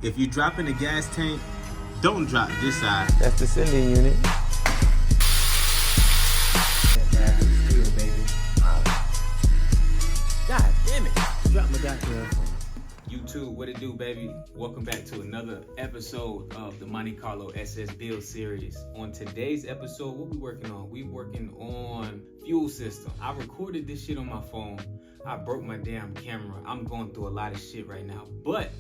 If you drop in the gas tank, don't drop this side. That's the sending unit. God damn it. Drop my goddamn phone. YouTube, what it do, baby? Welcome back to another episode of the Monte Carlo SS Build series. On today's episode, what we working on? We working on fuel system. I recorded this shit on my phone. I broke my damn camera. I'm going through a lot of shit right now, but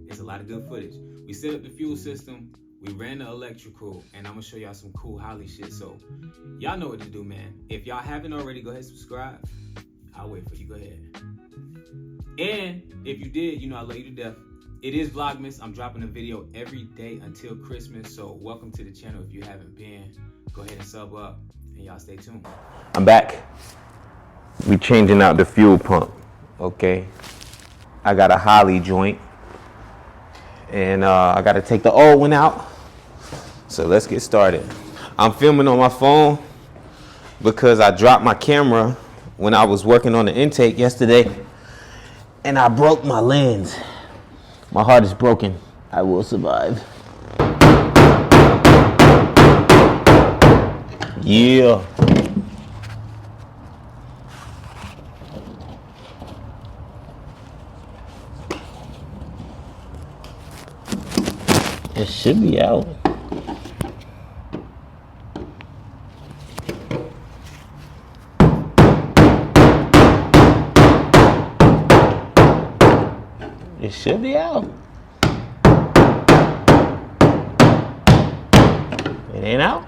it's a lot of good footage. We set up the fuel system, we ran the electrical, and I'm gonna show y'all some cool Holley shit. So y'all know what to do, man. If y'all haven't already, go ahead and subscribe. I'll wait for you, go ahead. And if you did, you know I love you to death. It is Vlogmas. I'm dropping a video every day until Christmas. So welcome to the channel if you haven't been. Go ahead and sub up and y'all stay tuned. I'm back. We changing out the fuel pump, okay? I got a Holley joint. And I gotta take the old one out. So let's get started. I'm filming on my phone because I dropped my camera when I was working on the intake yesterday and I broke my lens. My heart is broken. I will survive. Yeah. It should be out. It should be out. It ain't out?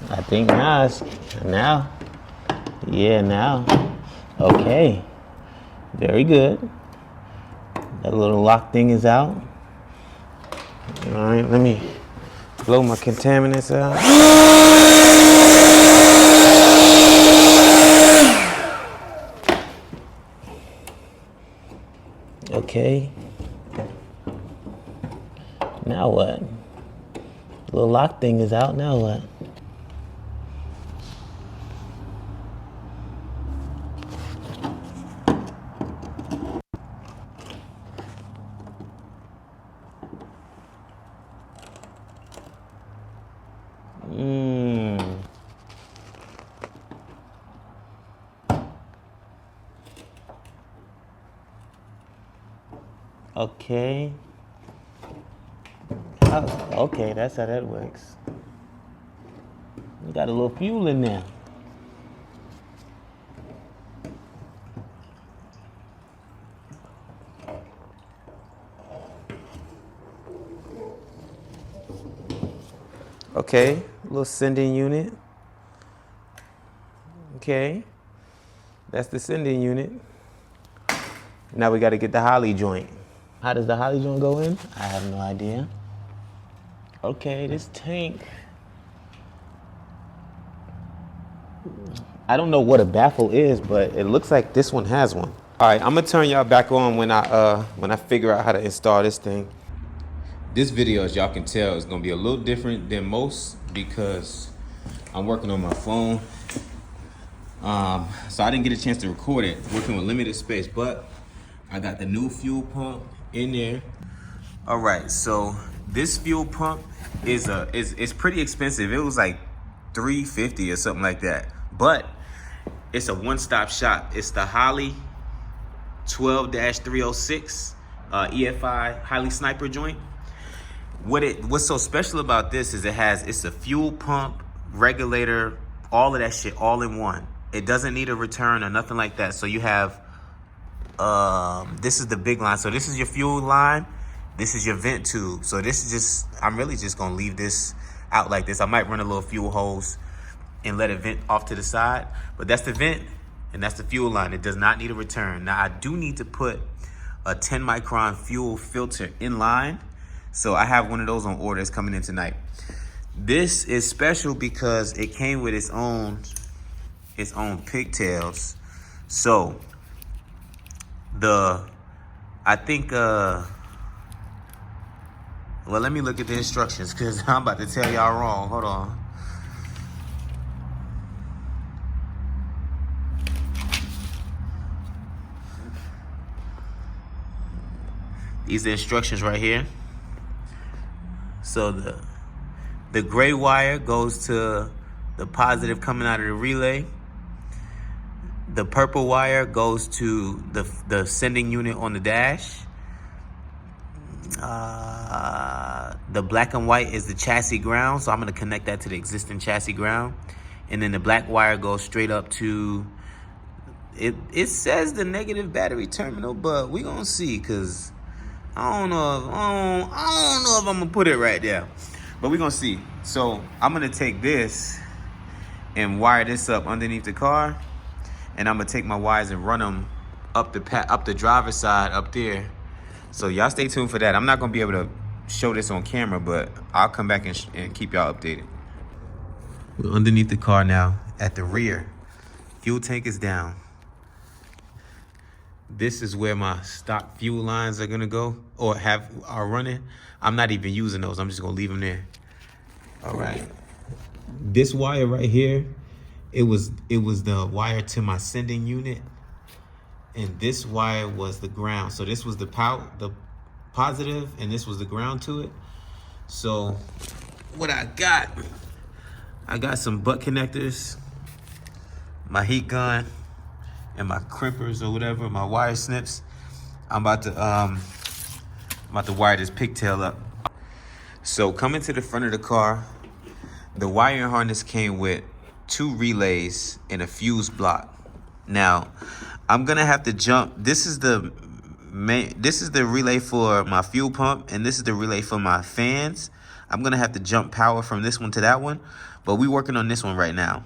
I think now it's now. Yeah, now. Okay. Very good. That little lock thing is out. All right, let me blow my contaminants out. Okay. Now what? The little lock thing is out, now what? Okay. Okay, that's how that works. We got a little fuel in there. Okay, little sending unit. Okay, that's the sending unit. Now we got to get the Holley joint. How does the Holley joint go in? I have no idea. Okay, this tank. I don't know what a baffle is, but it looks like this one has one. All right, I'm gonna turn y'all back on when I figure out how to install this thing. This video, as y'all can tell, is gonna be a little different than most because I'm working on my phone. So I didn't get a chance to record it, working with limited space, but I got the new fuel pump in there. All right, so this fuel pump is pretty expensive. It was like $350 or something like that, but it's a one-stop shop. It's the Holley 12-306 EFI Holley Sniper joint. What's so special about this is it's a fuel pump, regulator, all of that shit all in one. It doesn't need a return or nothing like that. So you have this is the big line. So this is your fuel line. This is your vent tube. So this is just, I'm really just gonna leave this out like this. I might run a little fuel hose and let it vent off to the side, but that's the vent and that's the fuel line. It does not need a return. Now I do need to put a 10 micron fuel filter in line. So I have one of those on order. It's coming in tonight. This is special because it came with its own pigtails. So I think well, let me look at the instructions because I'm about to tell y'all wrong. Hold on. These are the instructions right here. So the gray wire goes to the positive coming out of the relay. The purple wire goes to the sending unit on the dash. The black and white is the chassis ground, so I'm gonna connect that to the existing chassis ground. And then the black wire goes straight up to, it says the negative battery terminal, but we gonna see, cause I don't know if I'm gonna put it right there, but we gonna see. So I'm gonna take this and wire this up underneath the car, and I'm gonna take my wires and run them up the driver's side up there. So y'all stay tuned for that. I'm not gonna be able to show this on camera, but I'll come back and keep y'all updated. We're underneath the car now at the rear. Fuel tank is down. This is where my stock fuel lines are gonna go, or are running. I'm not even using those. I'm just gonna leave them there. All right. This wire right here, it was the wire to my sending unit, and this wire was the ground. So this was the positive, and this was the ground to it. So what I got some butt connectors, my heat gun, and my crimpers or whatever, my wire snips. I'm about to wire this pigtail up. So coming to the front of the car, the wiring harness came with 2 relays and a fuse block. Now, I'm gonna have to jump. This is the relay for my fuel pump, and this is the relay for my fans. I'm gonna have to jump power from this one to that one, but we're working on this one right now.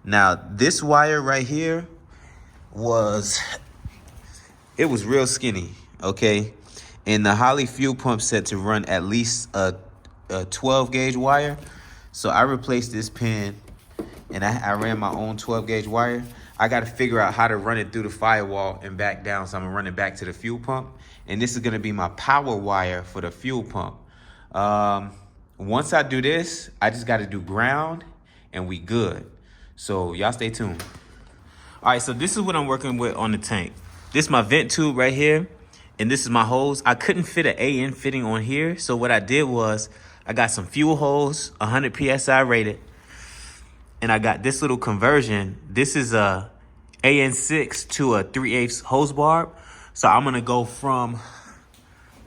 Now, this wire right here was real skinny, okay? And the HOLLEY fuel pump set to run at least a 12 gauge wire. So I replaced this pin, and I ran my own 12 gauge wire. I got to figure out how to run it through the firewall and back down. So I'm gonna run it back to the fuel pump. And this is gonna be my power wire for the fuel pump. Once I do this, I just got to do ground and we good. So y'all stay tuned. All right, so this is what I'm working with on the tank. This is my vent tube right here, and this is my hose. I couldn't fit an AN fitting on here, so what I did was I got some fuel hose, 100 PSI rated, and I got this little conversion. This is a AN6 to a 3/8 hose barb. So I'm gonna go from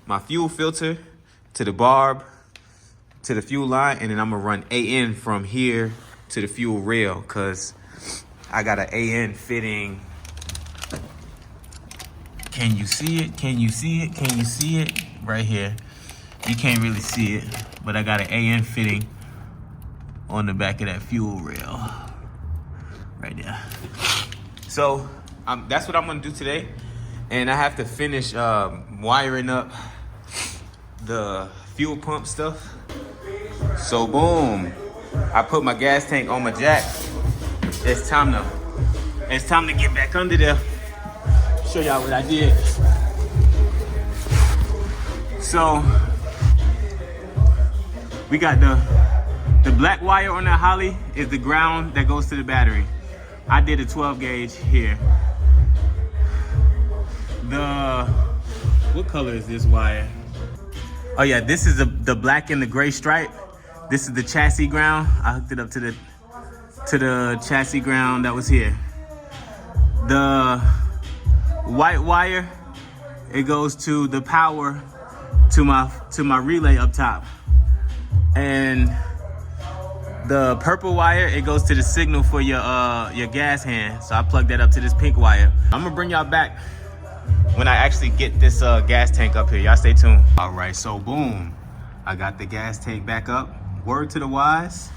my fuel filter to the barb to the fuel line, and then I'm gonna run AN from here to the fuel rail, cause I got an AN fitting. Can you see it? Can you see it? Can you see it? Right here. You can't really see it, but I got an AN fitting on the back of that fuel rail. Right there. So that's what I'm gonna do today. And I have to finish wiring up the fuel pump stuff. So boom, I put my gas tank on my jack. It's time to get back under there. Show y'all what I did. So we got the black wire on that HOLLEY is the ground that goes to the battery. I did a 12 gauge here. What color is this wire? Oh yeah, this is the black and the gray stripe. This is the chassis ground. I hooked it up to the chassis ground that was here. The white wire, it goes to the power to my relay up top. And the purple wire, it goes to the signal for your gas hand. So I plugged that up to this pink wire. I'm gonna bring y'all back when I actually get this gas tank up here. Y'all stay tuned. All right, so boom, I got the gas tank back up. Word to the wise,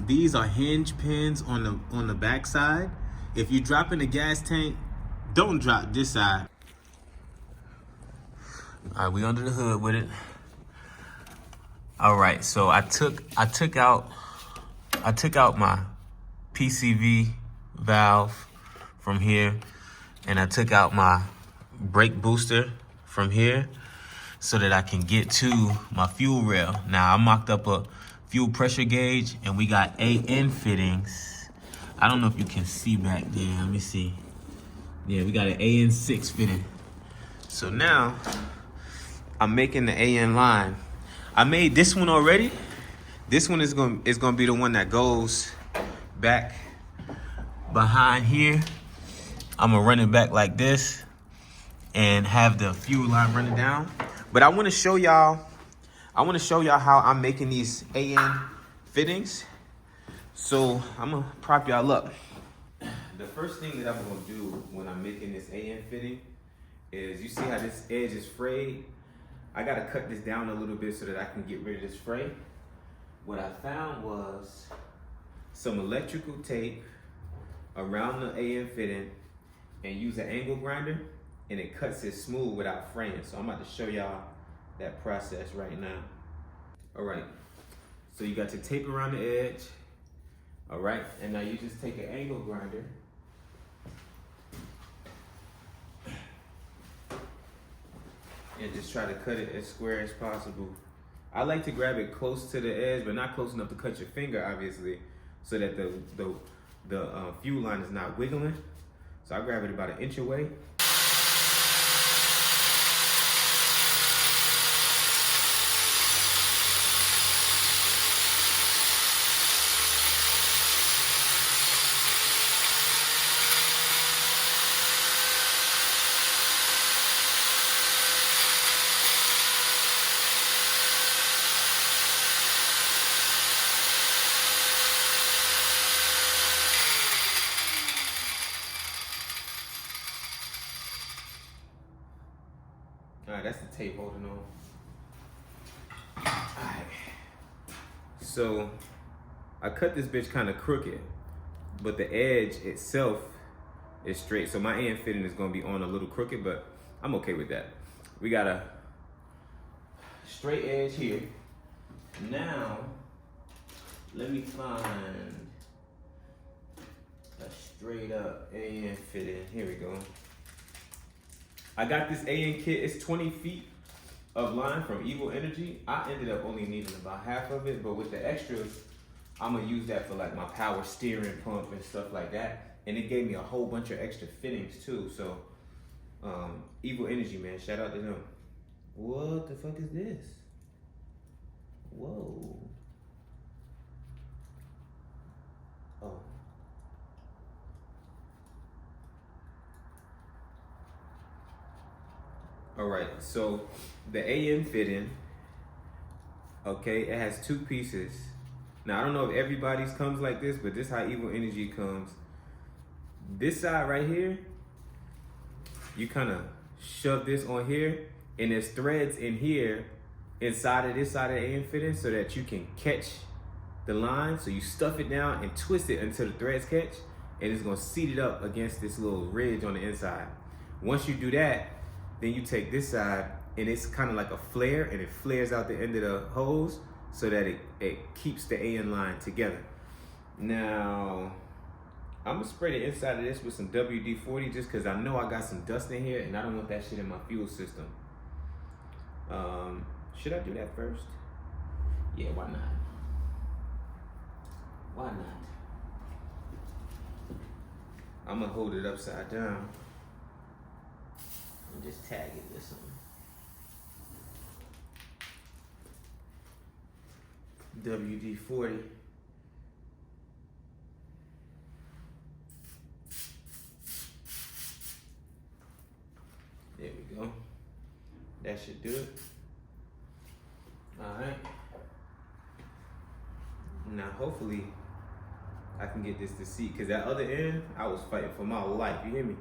these are hinge pins on the back side. If you drop in the gas tank, don't drop this side. All right, we under the hood with it. All right, so I took out my PCV valve from here, and I took out my brake booster from here so that I can get to my fuel rail. Now I mocked up a fuel pressure gauge, and we got AN fittings. I don't know if you can see back there. Let me see. Yeah, we got an AN6 fitting. So now I'm making the AN line. I made this one already. This one is gonna be the one that goes back behind here. I'm gonna run it back like this and have the fuel line running down. But I want to show y'all how I'm making these AN fittings. So I'm gonna prop y'all up. The first thing that I'm gonna do when I'm making this AN fitting is, you see how this edge is frayed? I gotta cut this down a little bit so that I can get rid of this fray. What I found was some electrical tape around the AN fitting and use an angle grinder, and it cuts it smooth without fraying. So I'm about to show y'all that process right now. All right, so you got your tape around the edge. All right, and now you just take an angle grinder and just try to cut it as square as possible. I like to grab it close to the edge, but not close enough to cut your finger, obviously, so that the fuel line is not wiggling. So I grab it about 1 inch away. All right, that's the tape holding on. All right. So I cut this bitch kind of crooked, but the edge itself is straight. So my AN fitting is gonna be on a little crooked, but I'm okay with that. We got a straight edge here. Now, let me find a straight up AN fitting. Here we go. I got this AN kit. It's 20 feet of line from Evil Energy. I ended up only needing about half of it, but with the extras, I'm gonna use that for like my power steering pump and stuff like that. And it gave me a whole bunch of extra fittings too. So, Evil Energy, man, shout out to them. What the fuck is this? Whoa. Oh. All right, so the AN fitting, okay, it has 2 pieces. Now, I don't know if everybody's comes like this, but this is how Evil Energy comes. This side right here, you kind of shove this on here, and there's threads in here inside of this side of the AN fitting so that you can catch the line. So you stuff it down and twist it until the threads catch, and it's gonna seat it up against this little ridge on the inside. Once you do that, then you take this side, and it's kind of like a flare, and it flares out the end of the hose so that it keeps the AN line together. Now, I'm gonna spray the inside of this with some WD-40 just because I know I got some dust in here, and I don't want that shit in my fuel system. Should I do that first? Yeah, why not? Why not? I'm gonna hold it upside down and just tag it with some WD-40. There we go. That should do it. All right. Now, hopefully, I can get this to seat, because that other end, I was fighting for my life. You hear me?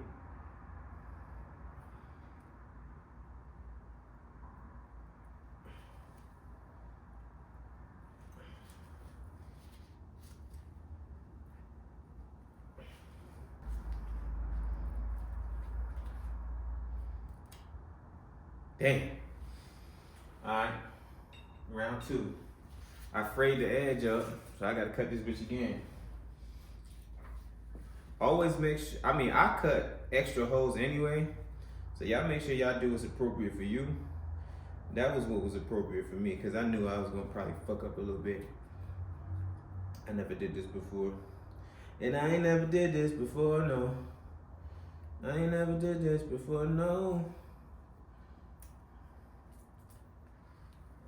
Dang. All right, round 2. I frayed the edge up, so I gotta cut this bitch again. Always make sure, I cut extra holes anyway, so y'all make sure y'all do what's appropriate for you. That was what was appropriate for me, because I knew I was gonna probably fuck up a little bit. I never did this before. And I ain't never did this before, no. I ain't never did this before, no.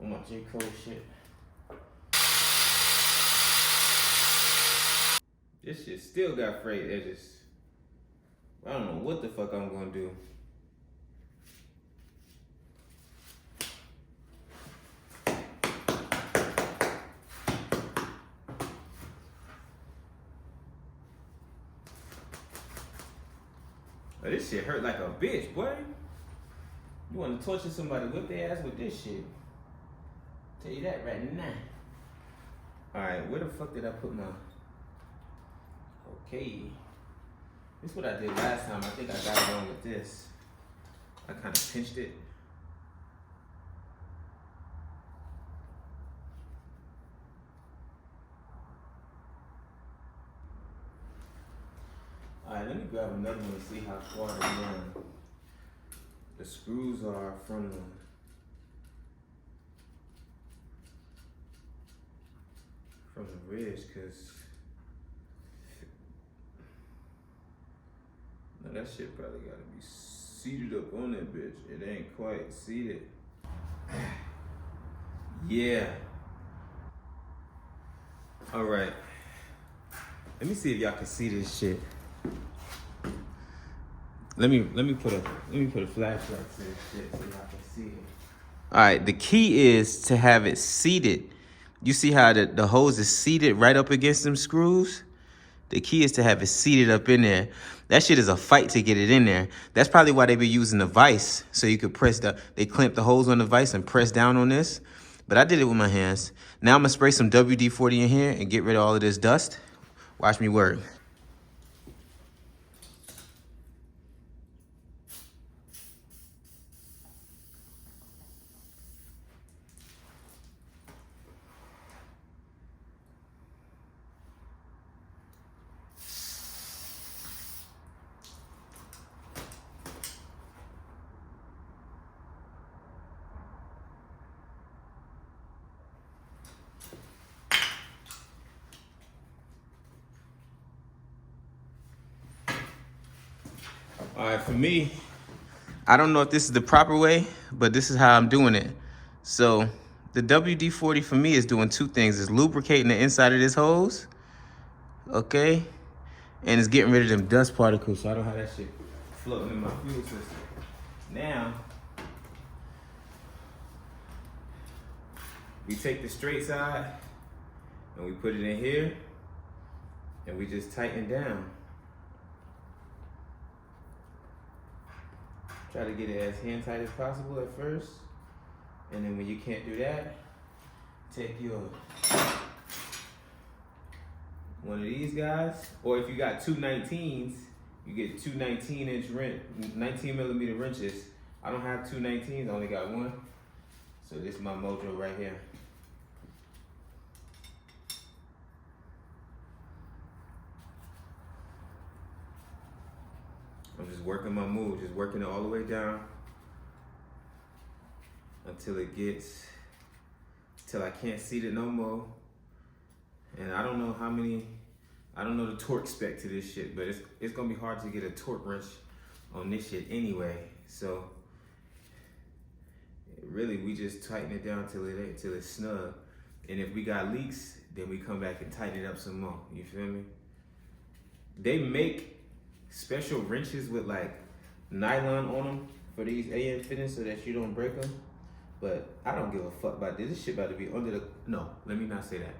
my J. Cole shit. This shit still got frayed edges. I don't know what the fuck I'm gonna do. Oh, this shit hurt like a bitch, boy. You wanna torture somebody, whip their ass with this shit. Tell you that right now. Alright, where the fuck did I put my... Okay. This is what I did last time. I think I got it wrong with this. I kind of pinched it. Alright, let me grab another one and see how far the screws are from the ridge, cause now that shit probably gotta be seated up on that bitch. It ain't quite seated. Yeah. All right. Let me see if y'all can see this shit. Let me put a flashlight to this shit so y'all can see it. All right. The key is to have it seated. You see how the hose is seated right up against them screws? The key is to have it seated up in there. That shit is a fight to get it in there. That's probably why they be using the vise, so you could they clamp the hose on the vise and press down on this. But I did it with my hands. Now I'm gonna spray some WD-40 in here and get rid of all of this dust. Watch me work. All right, for me, I don't know if this is the proper way, but this is how I'm doing it. So the WD-40 for me is doing two things. It's lubricating the inside of this hose, okay? And it's getting rid of them dust particles so I don't have that shit floating in my fuel system. Now, we take the straight side and we put it in here and we just tighten down. Try to get it as hand tight as possible at first. And then when you can't do that, take your one of these guys. Or if you got two 19s, you get two 19 millimeter wrenches. I don't have two 19s, I only got one. So this is my mojo right here. I'm just working my move, just working it all the way down until I can't see it no more. And I don't know the torque spec to this shit, but it's gonna be hard to get a torque wrench on this shit anyway. So really, we just tighten it down till it's snug. And if we got leaks, then we come back and tighten it up some more. You feel me? They make special wrenches with like nylon on them for these AM fittings so that you don't break them. But I don't give a fuck about this. This shit about to be under the, no, let me not say that.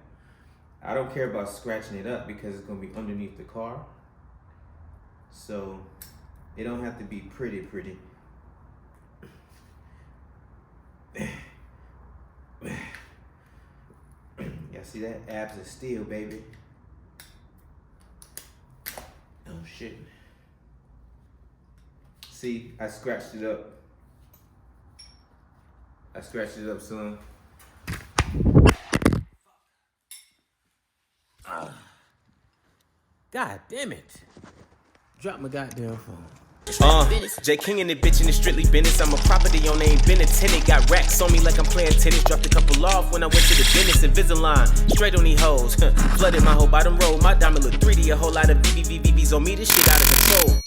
I don't care about scratching it up because it's gonna be underneath the car. So it don't have to be pretty. Y'all see that? Abs of steel, baby. Oh shit. See, I scratched it up. Son. God damn it. Drop my goddamn phone. J King and the bitch in the strictly business. I'm a property owner, ain't been a tenant. Got racks on me like I'm playing tennis. Dropped a couple off when I went to the business. Invisalign, straight on these hoes. Flooded my whole bottom row. My diamond look 3D, a whole lot of VVVVs on me. This shit out of control.